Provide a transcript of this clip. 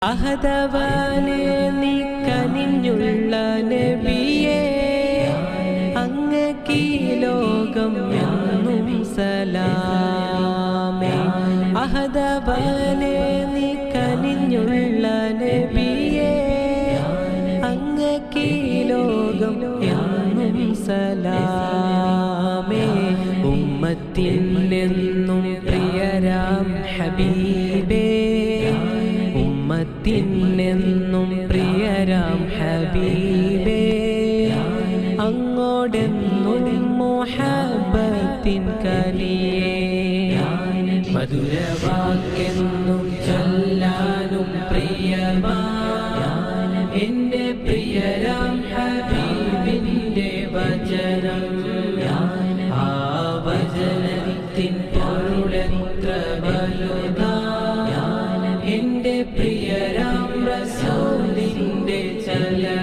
അഹദവാനെ നീ കനിഞ്ഞുള്ള നബിയേ, അങ്ങേക്കീ ലോകം എന്നും സലാമേ. അഹദവാനെ നീ കനിഞ്ഞുള്ള നബിയേ, അങ്ങേക്കീ ലോകം എന്നും സലാമേ. ഉമ്മത്തിനെന്നും പ്രിയരാം ഹബീബേ, ഉമ്മത്തിനെന്നും പ്രിയരാം ഹബീബേ, അങ്ങോടെന്നും മുഹബ്ബത്തിൻ കനിയേ. മധുരവാക്കെന്നും ചൊല്ലാനും പ്രിയമാ എന്റെ പ്രിയരാം ഹബീബിന്റെ വചനം. ആ വചനത്തിൻ പൊരുളെത്ര വലുതാ, എന്റെ പ്രിയരാം റസൂലിന്റെ ചലനം.